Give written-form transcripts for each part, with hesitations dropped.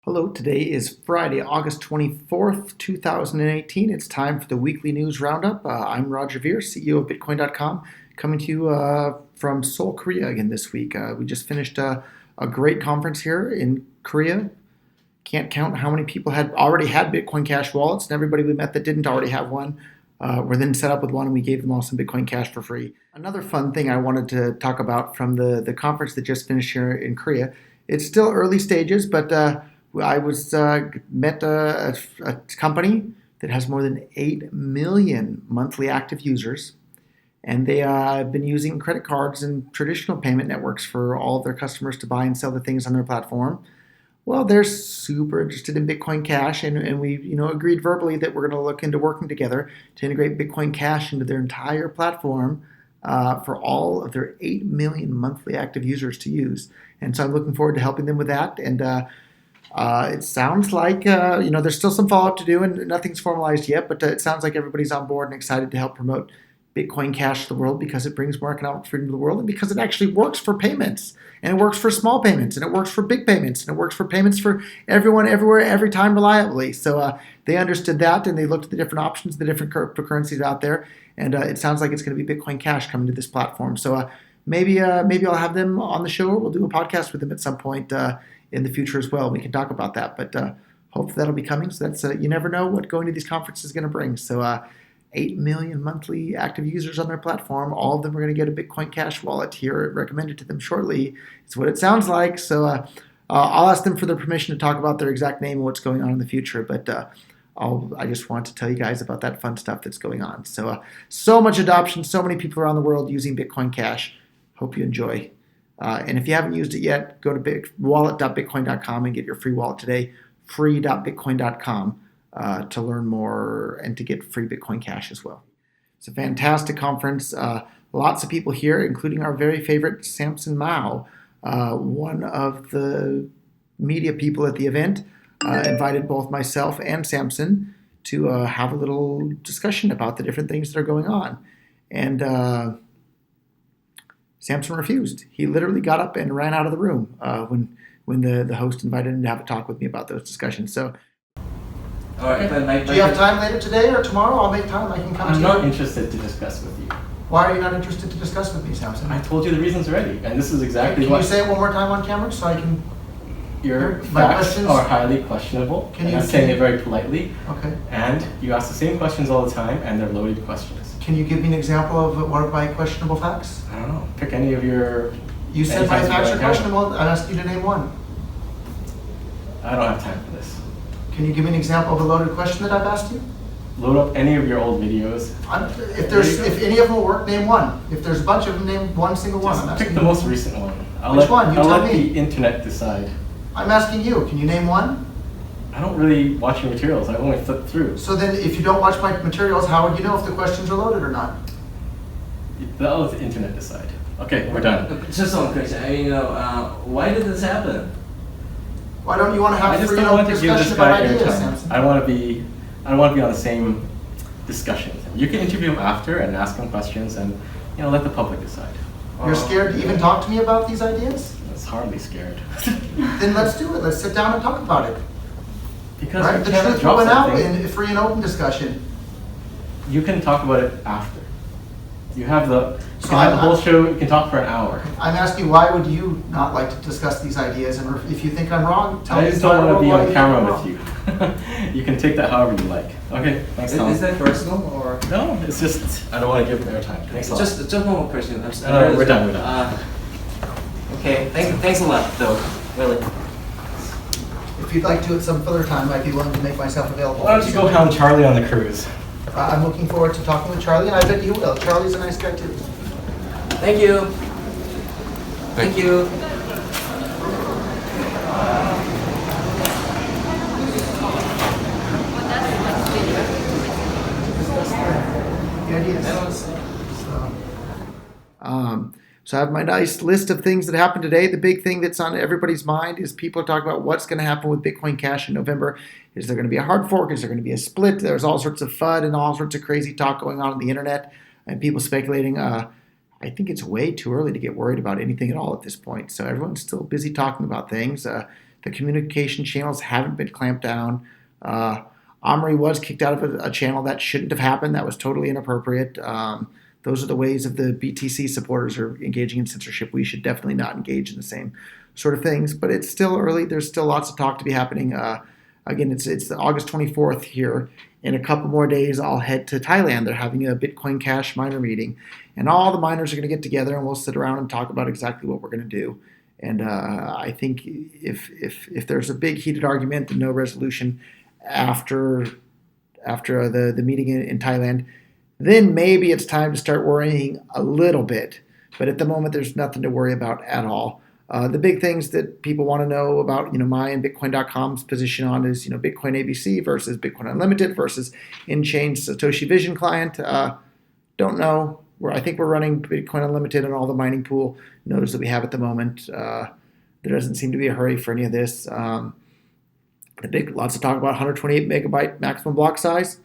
Hello, today is Friday, August 24th, 2018. It's time for the weekly news roundup. I'm Roger Veer, CEO of Bitcoin.com, coming to you from Seoul, Korea again this week. We just finished a great conference here in Korea. Can't count how many people had already had Bitcoin Cash wallets, and everybody we met that didn't already have one were then set up with one, and we gave them all some Bitcoin Cash for free. Another fun thing I wanted to talk about from the conference that just finished here in Korea. It's still early stages, but I met a company that has more than 8 million monthly active users, and they have been using credit cards and traditional payment networks for all of their customers to buy and sell the things on their platform. Well, they're super interested in Bitcoin Cash, and we agreed verbally that we're going to look into working together to integrate Bitcoin Cash into their entire platform for all of their 8 million monthly active users to use. And so I'm looking forward to helping them with that. And it sounds like, there's still some follow-up to do and nothing's formalized yet, but it sounds like everybody's on board and excited to help promote Bitcoin Cash to the world because it brings more economic freedom to the world and because it actually works for payments. And it works for small payments, and it works for big payments, and it works for payments for everyone, everywhere, every time reliably. So they understood that, and they looked at the different options, the different cryptocurrencies out there, and it sounds like it's going to be Bitcoin Cash coming to this platform. So maybe I'll have them on the show, or we'll do a podcast with them at some point in the future as well. We can talk about that, but hopefully that'll be coming. So that's you never know what going to these conferences is going to bring. So 8 million monthly active users on their platform. All of them are going to get a Bitcoin Cash wallet here recommended to them shortly. It's what it sounds like. So I'll ask them for their permission to talk about their exact name and what's going on in the future. But I just want to tell you guys about that fun stuff that's going on. So so much adoption, so many people around the world using Bitcoin Cash. Hope you enjoy. And if you haven't used it yet, go to wallet.bitcoin.com and get your free wallet today, free.bitcoin.com. To learn more and to get free Bitcoin Cash as well. It's a fantastic conference. Lots of people here, including our very favorite Samson Mow, one of the media people at the event, invited both myself and Samson to have a little discussion about the different things that are going on. And Samson refused. He literally got up and ran out of the room when the host invited him to have a talk with me about those discussions. So. All right, okay. Do you have time later today or tomorrow? I'll make time. I can come to you. I'm not interested to discuss with you. Why are you not interested to discuss with me, Samson? I told you the reasons already, and this is exactly Can you say it one more time on camera so I can... Your facts are highly questionable, and I'm saying it very politely. Okay. And you ask the same questions all the time, and they're loaded questions. Can you give me an example of one of my questionable facts? I don't know. Pick any of your... You said my facts are questionable. I asked you to name one. I don't have time for this. Can you give me an example of a loaded question that I've asked you? Load up any of your old videos. If any of them will work, name one. If there's a bunch of them, name one single one. Just pick the most recent one. Which one? You tell me. I'll let the internet decide. I'm asking you. Can you name one? I don't really watch your materials. I only flip through. So then if you don't watch my materials, how would you know if the questions are loaded or not? That'll let the internet decide. Okay, we're done. Just one question. Why did this happen? Why don't you want to have I just don't want to give this guy airtime. Samson? I want to be on the same discussion with him. You can interview him after and ask him questions, and let the public decide. You're scared to even talk to me about these ideas? It's hardly scared. Then let's do it. Let's sit down and talk about it. Because right? The truth will win out in free and open discussion. You can talk about it after. You have the whole show. You can talk for an hour. I'm asking why would you not like to discuss these ideas, and if you think I'm wrong, tell me. I just don't want to be on camera with you. You can take that however you like. Okay, thanks, Tom. Is that personal or? No, it's just I don't want to give him airtime. Thanks a lot. Just one more question. We're done. Okay, thanks a lot, though. Really. If you'd like to at some further time, I'd be willing to make myself available. Why don't you go hound Charlie on the cruise? I'm looking forward to talking with Charlie, and I bet you will. Charlie's a nice guy too. Thank you. Thank you. So I have my nice list of things that happened today. The big thing that's on everybody's mind is people are talking about what's going to happen with Bitcoin Cash in November. Is there going to be a hard fork? Is there going to be a split? There's all sorts of FUD and all sorts of crazy talk going on the internet and people speculating. I think it's way too early to get worried about anything at all at this point. So everyone's still busy talking about things. The communication channels haven't been clamped down. Omri was kicked out of a channel that shouldn't have happened. That was totally inappropriate. Those are the ways of the BTC supporters are engaging in censorship. We should definitely not engage in the same sort of things. But it's still early. There's still lots of talk to be happening. Again, it's August 24th here. In a couple more days, I'll head to Thailand. They're having a Bitcoin Cash miner meeting. And all the miners are going to get together, and we'll sit around and talk about exactly what we're going to do. And I think if there's a big heated argument and no resolution after the meeting in Thailand, then maybe it's time to start worrying a little bit. But at the moment, there's nothing to worry about at all. The big things that people want to know about, my and Bitcoin.com's position on is, Bitcoin ABC versus Bitcoin Unlimited versus in-chain Satoshi Vision client. Don't know. I think we're running Bitcoin Unlimited on all the mining pool nodes that we have at the moment. There doesn't seem to be a hurry for any of this. Lots of talk about 128 megabyte maximum block size.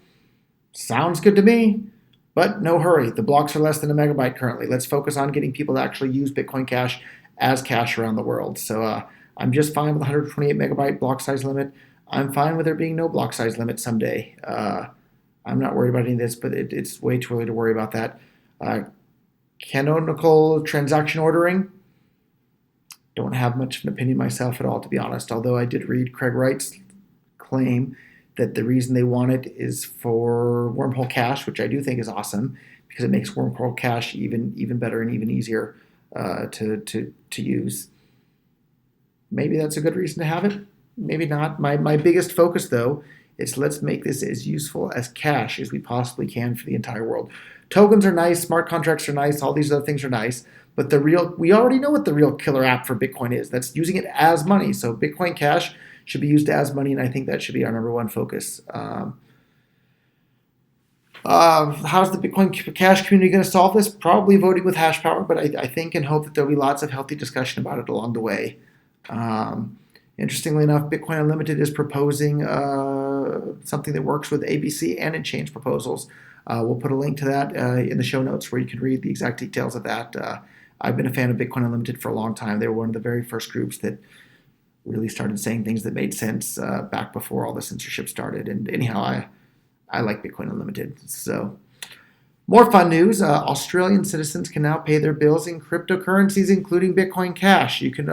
Sounds good to me, but no hurry. The blocks are less than a megabyte currently. Let's focus on getting people to actually use Bitcoin Cash as cash around the world. So I'm just fine with the 128 megabyte block size limit. I'm fine with there being no block size limit someday. I'm not worried about any of this, but it's way too early to worry about that. Canonical transaction ordering. Don't have much of an opinion myself at all, to be honest, although I did read Craig Wright's claim that the reason they want it is for Wormhole Cash, which I do think is awesome because it makes Wormhole Cash even better and even easier to use. Maybe that's a good reason to have it. Maybe not. My biggest focus, though, is let's make this as useful as cash as we possibly can for the entire world. Tokens are nice, smart contracts are nice, all these other things are nice, but we already know what the real killer app for Bitcoin is. That's using it as money. So Bitcoin Cash should be used as money, and I think that should be our number one focus. How's the Bitcoin Cash community going to solve this? Probably voting with hash power, but I think and hope that there'll be lots of healthy discussion about it along the way. Interestingly enough, Bitcoin Unlimited is proposing something that works with ABC and in-chain proposals. We'll put a link to that in the show notes where you can read the exact details of that. I've been a fan of Bitcoin Unlimited for a long time. They were one of the very first groups that really started saying things that made sense back before all the censorship started. And anyhow, I like Bitcoin Unlimited. So more fun news. Australian citizens can now pay their bills in cryptocurrencies, including Bitcoin Cash. You can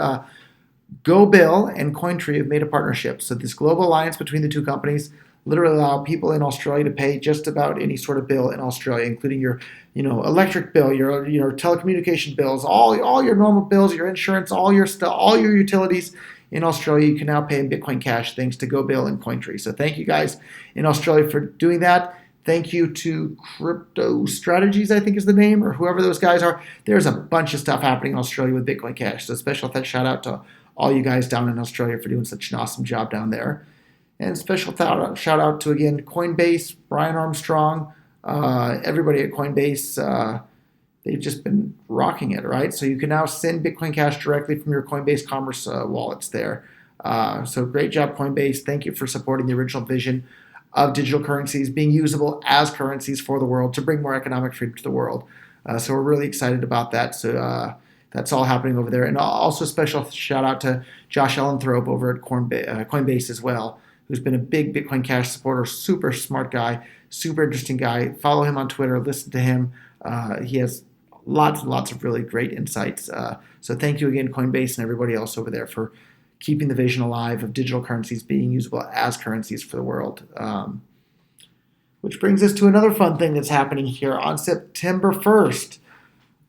GoBill and Cointree have made a partnership. So this global alliance between the two companies literally allow people in Australia to pay just about any sort of bill in Australia, including your, electric bill, your, telecommunication bills, all your normal bills, your insurance, all your stuff, all your utilities in Australia. You can now pay in Bitcoin Cash thanks to GoBill and Cointree. So thank you guys in Australia for doing that. Thank you to Crypto Strategies, I think is the name, or whoever those guys are. There's a bunch of stuff happening in Australia with Bitcoin Cash. So special shout out to all you guys down in Australia for doing such an awesome job down there. And special shout out to, again, Coinbase, Brian Armstrong, everybody at Coinbase. They've just been rocking it, right? So you can now send Bitcoin Cash directly from your Coinbase Commerce wallets there. So great job, Coinbase. Thank you for supporting the original vision of digital currencies being usable as currencies for the world to bring more economic freedom to the world. So we're really excited about that. So that's all happening over there. And also special shout out to Josh Ellithorpe over at Coinbase as well, who's been a big Bitcoin Cash supporter, super smart guy, super interesting guy. Follow him on Twitter, listen to him. He has lots and lots of really great insights. So thank you again, Coinbase and everybody else over there for keeping the vision alive of digital currencies being usable as currencies for the world. Which brings us to another fun thing that's happening here. On September 1st,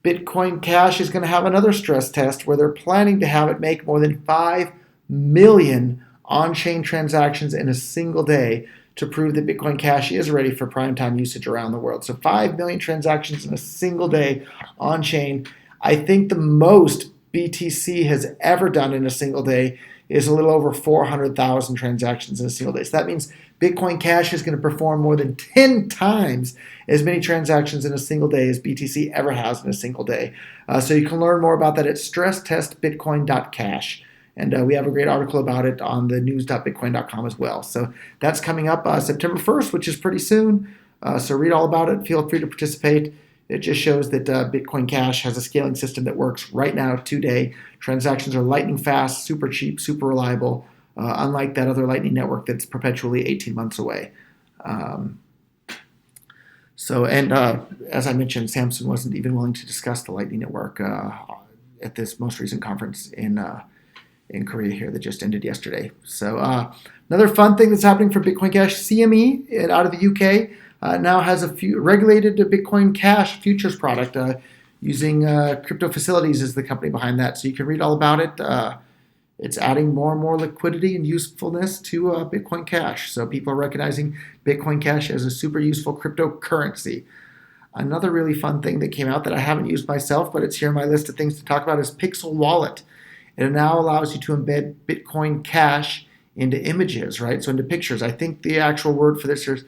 Bitcoin Cash is going to have another stress test where they're planning to have it make more than 5 million on-chain transactions in a single day to prove that Bitcoin Cash is ready for primetime usage around the world. So 5 million transactions in a single day on-chain. I think the most BTC has ever done in a single day is a little over 400,000 transactions in a single day. So that means Bitcoin Cash is going to perform more than 10 times as many transactions in a single day as BTC ever has in a single day. So you can learn more about that at stresstestbitcoin.cash. And we have a great article about it on the news.bitcoin.com as well. So that's coming up September 1st, which is pretty soon. So read all about it. Feel free to participate. It just shows that Bitcoin Cash has a scaling system that works right now today. Transactions are lightning fast, super cheap, super reliable, unlike that other Lightning network that's perpetually 18 months away. As I mentioned, Samson wasn't even willing to discuss the Lightning network at this most recent conference in Korea here that just ended yesterday. So another fun thing that's happening for Bitcoin Cash, CME out of the UK now has a few regulated Bitcoin Cash futures product using Crypto Facilities is the company behind that. So you can read all about it. It's adding more and more liquidity and usefulness to Bitcoin Cash. So people are recognizing Bitcoin Cash as a super useful cryptocurrency. Another really fun thing that came out that I haven't used myself, but it's here on my list of things to talk about, is Pixel Wallet. It now allows you to embed Bitcoin Cash into images, right? So into pictures. I think the actual word for this is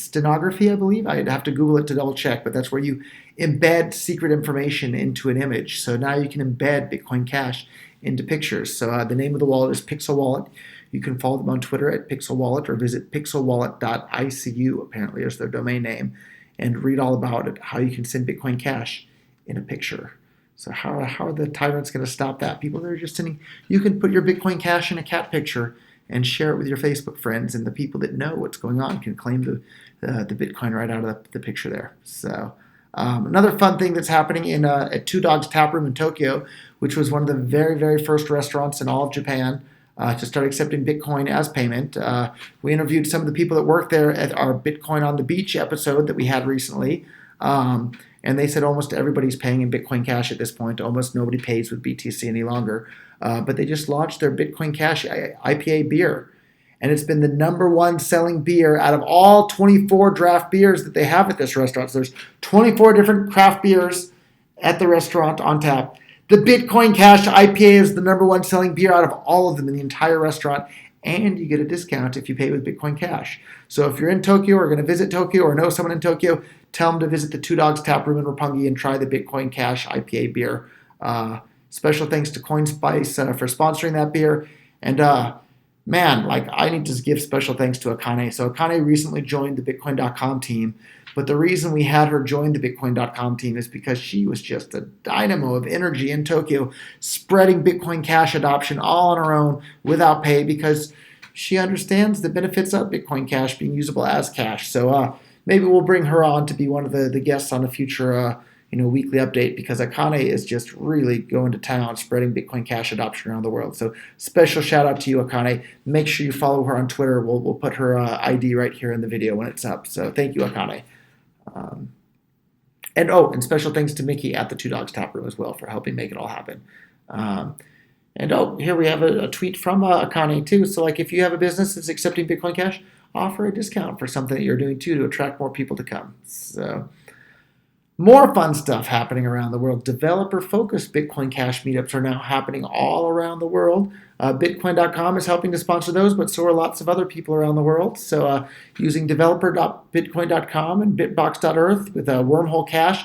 stenography, I believe. I'd have to Google it to double check, but that's where you embed secret information into an image. So now you can embed Bitcoin Cash into pictures. So the name of the wallet is Pixel Wallet. You can follow them on Twitter at Pixel Wallet or visit pixelwallet.icu, apparently is their domain name, and read all about it, how you can send Bitcoin Cash in a picture. So how are the tyrants going to stop that? People that are just sending, you can put your Bitcoin Cash in a cat picture and share it with your Facebook friends, and the people that know what's going on can claim the Bitcoin right out of the picture there. So another fun thing that's happening at Two Dogs Taproom in Tokyo, which was one of the very, very first restaurants in all of Japan to start accepting Bitcoin as payment. We interviewed some of the people that work there at our Bitcoin on the Beach episode that we had recently. And they said almost everybody's paying in Bitcoin Cash at this point. Almost nobody pays with BTC any longer. But they just launched their Bitcoin Cash IPA beer. And it's been the number one selling beer out of all 24 draft beers that they have at this restaurant. So there's 24 different craft beers at the restaurant on tap. The Bitcoin Cash IPA is the number one selling beer out of all of them in the entire restaurant. And you get a discount if you pay with Bitcoin Cash. So if you're in Tokyo or going to visit Tokyo or know someone in Tokyo, tell them to visit the Two Dogs Taproom in Roppongi and try the Bitcoin Cash IPA beer. Special thanks to Coinbase for sponsoring that beer. And I need to give special thanks to Akane. So Akane recently joined the Bitcoin.com team. But the reason we had her join the Bitcoin.com team is because she was just a dynamo of energy in Tokyo, spreading Bitcoin Cash adoption all on her own without pay, because she understands the benefits of Bitcoin Cash being usable as cash. So maybe we'll bring her on to be one of the guests on a future weekly update, because Akane is just really going to town spreading Bitcoin Cash adoption around the world. So special shout out to you, Akane. Make sure you follow her on Twitter. We'll put her ID right here in the video when it's up. So thank you, Akane. And special thanks to Mickey at the Two Dogs Taproom as well for helping make it all happen. Here we have a tweet from Akane too. So if you have a business that's accepting Bitcoin Cash, offer a discount for something that you're doing too to attract more people to come. So more fun stuff happening around the world. Developer-focused Bitcoin Cash meetups are now happening all around the world. Bitcoin.com is helping to sponsor those, but so are lots of other people around the world. So using developer.bitcoin.com and bitbox.earth with Wormhole Cash,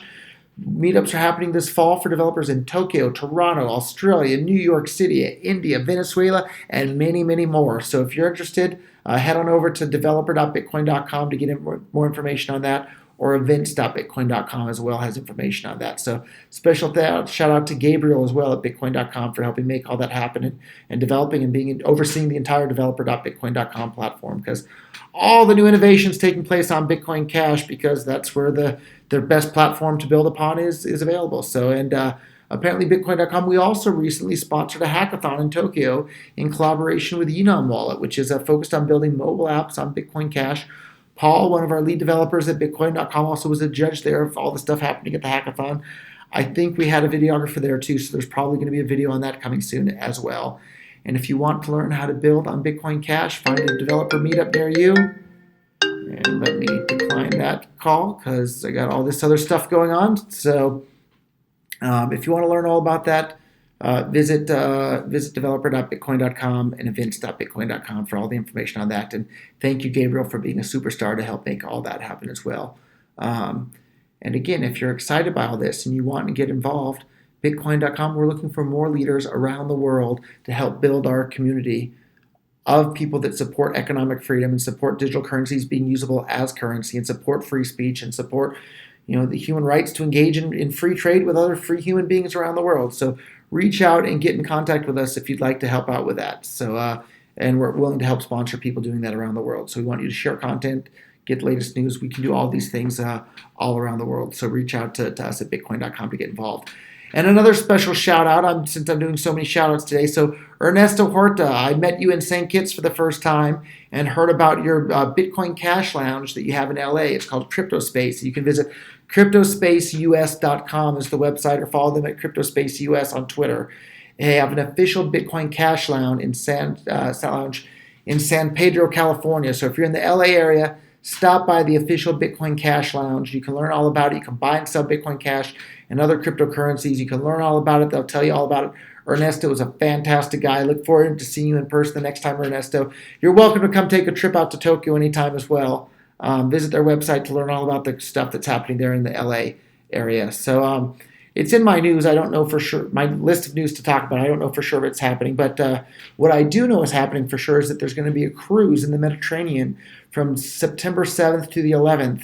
meetups are happening this fall for developers in Tokyo, Toronto, Australia, New York City, India, Venezuela, and many, many more. So if you're interested, head on over to developer.bitcoin.com to get more information on that, or events.bitcoin.com as well has information on that. So special shout out to Gabriel as well at bitcoin.com for helping make all that happen and developing and overseeing the entire developer.bitcoin.com platform, because all the new innovations taking place on Bitcoin Cash, because that's where their best platform to build upon is available. So apparently Bitcoin.com, we also recently sponsored a hackathon in Tokyo in collaboration with Enom Wallet, which is focused on building mobile apps on Bitcoin Cash. Paul, one of our lead developers at Bitcoin.com, also was a judge there of all the stuff happening at the hackathon. I think we had a videographer there too, so there's probably going to be a video on that coming soon as well. And if you want to learn how to build on Bitcoin Cash, find a developer meetup near you. And let me decline that call because I got all this other stuff going on. So if you want to learn all about that, visit developer.bitcoin.com and events.bitcoin.com for all the information on that. And thank you, Gabriel, for being a superstar to help make all that happen as well. And again, if you're excited by all this and you want to get involved, Bitcoin.com, we're looking for more leaders around the world to help build our community of people that support economic freedom and support digital currencies being usable as currency and support free speech and support the human rights to engage in free trade with other free human beings around the world. So reach out and get in contact with us if you'd like to help out with that. So, and we're willing to help sponsor people doing that around the world. So we want you to share content, get the latest news. We can do all these things all around the world. So reach out to us at Bitcoin.com to get involved. And another special shout out, since I'm doing so many shout outs today. So Ernesto Horta, I met you in St. Kitts for the first time and heard about your Bitcoin Cash Lounge that you have in LA. It's called CryptoSpace. You can visit cryptospaceus.com is the website, or follow them at CryptospaceUS on Twitter. They have an official Bitcoin Cash Lounge in San Pedro, California. So if you're in the LA area, stop by the official Bitcoin Cash Lounge. You can learn all about it. You can buy and sell Bitcoin Cash and other cryptocurrencies. You can learn all about it. They'll tell you all about it. Ernesto is a fantastic guy. I look forward to seeing you in person the next time, Ernesto. You're welcome to come take a trip out to Tokyo anytime as well. Visit their website to learn all about the stuff that's happening there in the LA area. So it's in my news. I don't know for sure. My list of news to talk about, I don't know for sure if it's happening. But what I do know is happening for sure is that there's going to be a cruise in the Mediterranean from September 7th to the 11th.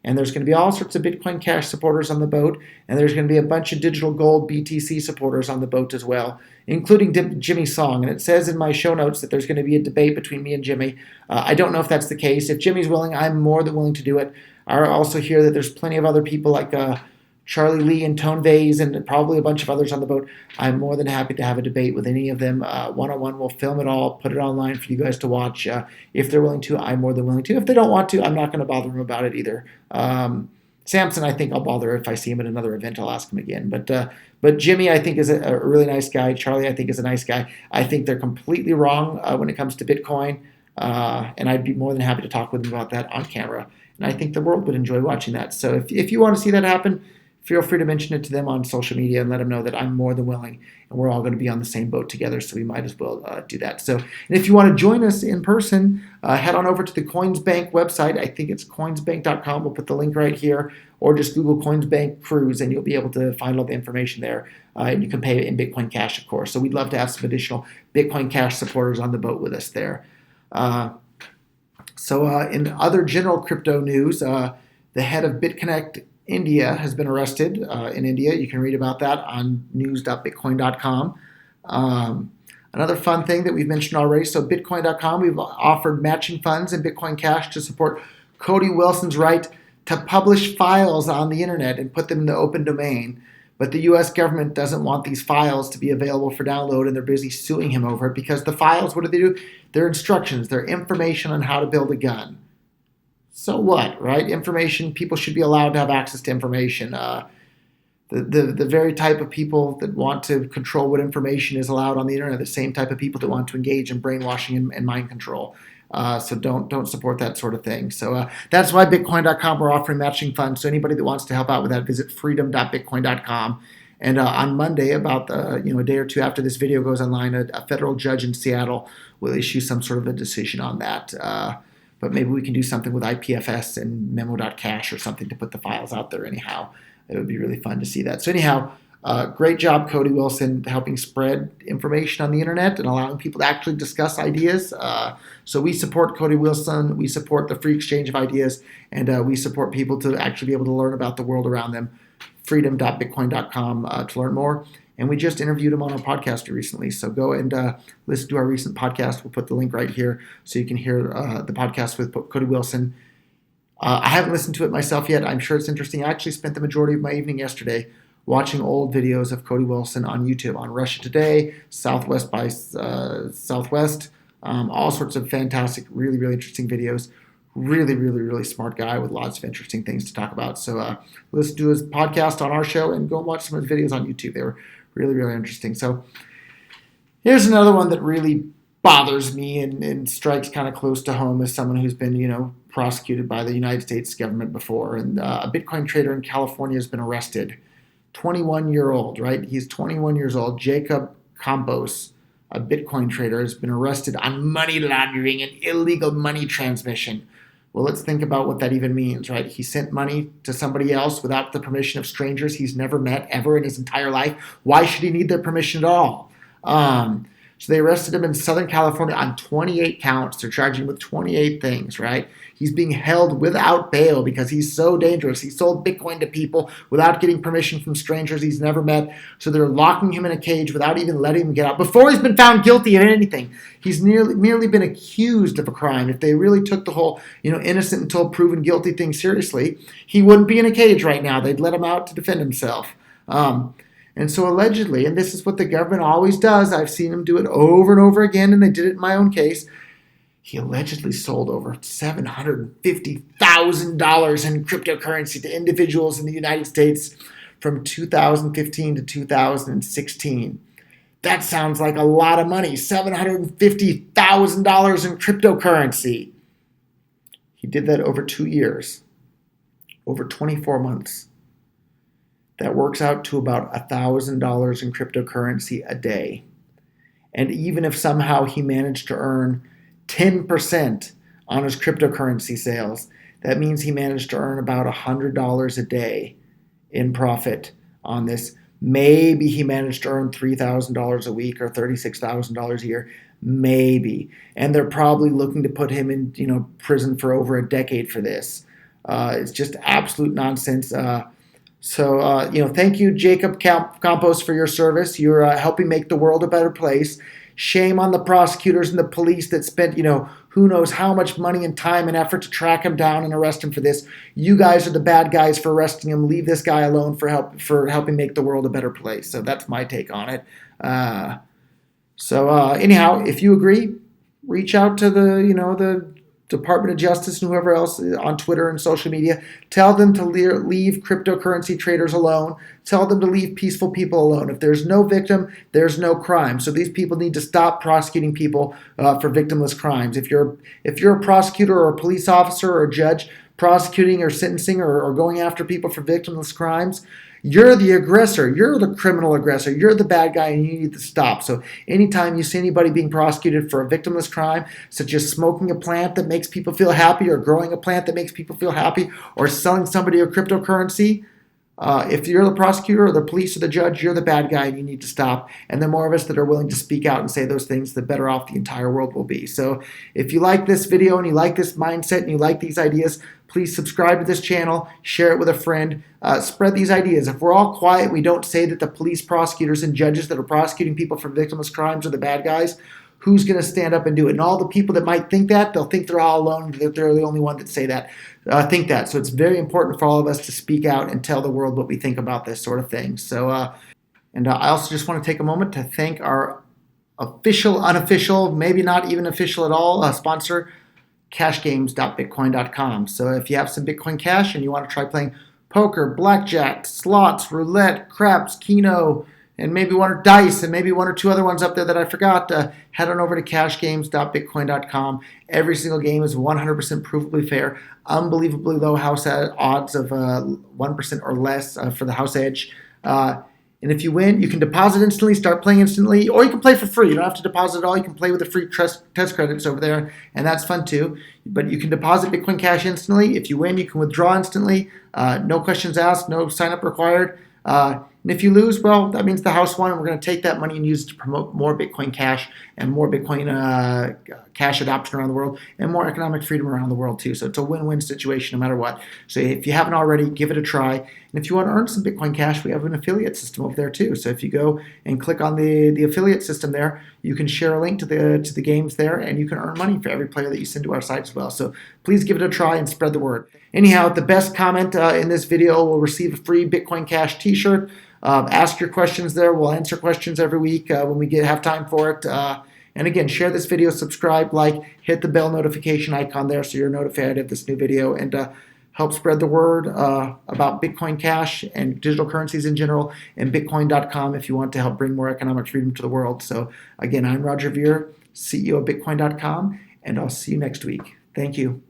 And there's going to be all sorts of Bitcoin Cash supporters on the boat. And there's going to be a bunch of digital gold BTC supporters on the boat as well, including Jimmy Song. And it says in my show notes that there's going to be a debate between me and Jimmy. I don't know if that's the case. If Jimmy's willing, I'm more than willing to do it. I also hear that there's plenty of other people like Charlie Lee and Tone Vase and probably a bunch of others on the boat. I'm more than happy to have a debate with any of them one-on-one. We'll film it all, put it online for you guys to watch. If they're willing to, I'm more than willing to. If they don't want to, I'm not going to bother them about it either. Samson, I think I'll bother if I see him at another event. I'll ask him again. But Jimmy, I think, is a really nice guy. Charlie, I think, is a nice guy. I think they're completely wrong when it comes to Bitcoin, and I'd be more than happy to talk with them about that on camera. And I think the world would enjoy watching that. So if you want to see that happen, feel free to mention it to them on social media and let them know that I'm more than willing, and we're all going to be on the same boat together, so we might as well do that. So, and if you want to join us in person, head on over to the Coinsbank website. I think it's coinsbank.com. We'll put the link right here, or just Google Coinsbank Cruise, and you'll be able to find all the information there. And you can pay it in Bitcoin Cash, of course. So we'd love to have some additional Bitcoin Cash supporters on the boat with us there. So in other general crypto news, the head of BitConnect India has been arrested in India. You can read about that on news.bitcoin.com. Another fun thing that we've mentioned already, so Bitcoin.com, we've offered matching funds in Bitcoin Cash to support Cody Wilson's right to publish files on the internet and put them in the open domain. But the U.S. government doesn't want these files to be available for download, and they're busy suing him over it because the files, what do? They're instructions. They're information on how to build a gun. So what, right? Information, people should be allowed to have access to information. The very type of people that want to control what information is allowed on the internet are the same type of people that want to engage in brainwashing and mind control. So don't support that sort of thing. So that's why Bitcoin.com, we're offering matching funds. So anybody that wants to help out with that, visit freedom.bitcoin.com. And on Monday, about a day or two after this video goes online, a federal judge in Seattle will issue some sort of a decision on that. But maybe we can do something with IPFS and memo.cash or something to put the files out there anyhow. It would be really fun to see that. So anyhow, great job, Cody Wilson, helping spread information on the internet and allowing people to actually discuss ideas. So we support Cody Wilson. We support the free exchange of ideas. And we support people to actually be able to learn about the world around them. Freedom.bitcoin.com to learn more. And we just interviewed him on our podcast recently. So go and listen to our recent podcast. We'll put the link right here so you can hear the podcast with Cody Wilson. I haven't listened to it myself yet. I'm sure it's interesting. I actually spent the majority of my evening yesterday watching old videos of Cody Wilson on YouTube, on Russia Today, Southwest by Southwest, all sorts of fantastic, really, really interesting videos. Really, really, really smart guy with lots of interesting things to talk about. So listen to his podcast on our show and go and watch some of his videos on YouTube. They were really, really interesting. So here's another one that really bothers me and strikes kind of close to home as someone who's been, prosecuted by the United States government before. And a Bitcoin trader in California has been arrested. 21-year-old, right? He's 21 years old. Jacob Campos, a Bitcoin trader, has been arrested on money laundering and illegal money transmission. Well, let's think about what that even means, right? He sent money to somebody else without the permission of strangers he's never met ever in his entire life. Why should he need their permission at all? So they arrested him in Southern California on 28 counts. They're charging him with 28 things, right? He's being held without bail because he's so dangerous. He sold Bitcoin to people without getting permission from strangers he's never met. So they're locking him in a cage without even letting him get out before he's been found guilty of anything. He's merely been accused of a crime. If they really took the whole, innocent until proven guilty thing seriously, he wouldn't be in a cage right now. They'd let him out to defend himself. And so allegedly, and this is what the government always does, I've seen them do it over and over again, and they did it in my own case, he allegedly sold over $750,000 in cryptocurrency to individuals in the United States from 2015 to 2016. That sounds like a lot of money, $750,000 in cryptocurrency. He did that over 2 years, over 24 months. That works out to about $1,000 in cryptocurrency a day. And even if somehow he managed to earn 10% on his cryptocurrency sales, that means he managed to earn about $100 a day in profit on this. Maybe he managed to earn $3,000 a week or $36,000 a year. Maybe. And they're probably looking to put him in, prison for over a decade for this. It's just absolute nonsense. So, thank you, Jacob Campos, for your service. You're helping make the world a better place. Shame on the prosecutors and the police that spent, who knows how much money and time and effort to track him down and arrest him for this. You guys are the bad guys for arresting him. Leave this guy alone for helping make the world a better place. So that's my take on it. Anyhow, if you agree, reach out to the Department of Justice and whoever else on Twitter and social media. Tell them to leave cryptocurrency traders alone. Tell them to leave peaceful people alone. If there's no victim, there's no crime. So these people need to stop prosecuting people for victimless crimes. If you're a prosecutor or a police officer or a judge prosecuting or sentencing or going after people for victimless crimes, you're the aggressor. You're the criminal aggressor. You're the bad guy, and you need to stop. So anytime you see anybody being prosecuted for a victimless crime, such as smoking a plant that makes people feel happy or growing a plant that makes people feel happy or selling somebody a cryptocurrency, if you're the prosecutor or the police or the judge, you're the bad guy and you need to stop. And the more of us that are willing to speak out and say those things, the better off the entire world will be. So if you like this video and you like this mindset and you like these ideas, please subscribe to this channel, share it with a friend, spread these ideas. If we're all quiet, we don't say that the police, prosecutors, and judges that are prosecuting people for victimless crimes are the bad guys, who's going to stand up and do it? And all the people that might think that, they'll think they're all alone, that they're the only one that say that, think that. So it's very important for all of us to speak out and tell the world what we think about this sort of thing. So, I also just want to take a moment to thank our official, unofficial, maybe not even official at all, sponsor, cashgames.bitcoin.com. So if you have some Bitcoin Cash and you want to try playing poker, blackjack, slots, roulette, craps, keno, and maybe one or dice, and maybe one or two other ones up there that I forgot, head on over to cashgames.bitcoin.com. Every single game is 100% provably fair, unbelievably low house odds of 1% or less for the house edge. And if you win, you can deposit instantly, start playing instantly, or you can play for free. You don't have to deposit at all. You can play with the free test credits over there, and that's fun too. But you can deposit Bitcoin Cash instantly. If you win, you can withdraw instantly. No questions asked, no sign up required. And if you lose, well, that means the house won, and we're going to take that money and use it to promote more Bitcoin Cash and more Bitcoin Cash adoption around the world and more economic freedom around the world too. So it's a win-win situation no matter what. So if you haven't already, give it a try. And if you want to earn some Bitcoin Cash, we have an affiliate system over there too. So if you go and click on the affiliate system there, you can share a link to the games there, and you can earn money for every player that you send to our site as well. So please give it a try and spread the word. Anyhow, the best comment in this video will receive a free Bitcoin Cash t-shirt. Ask your questions there. We'll answer questions every week when we have time for it. And again, share this video, subscribe, like, hit the bell notification icon there so you're notified of this new video, and help spread the word about Bitcoin Cash and digital currencies in general, and Bitcoin.com if you want to help bring more economic freedom to the world. So again, I'm Roger Ver, CEO of Bitcoin.com, and I'll see you next week. Thank you.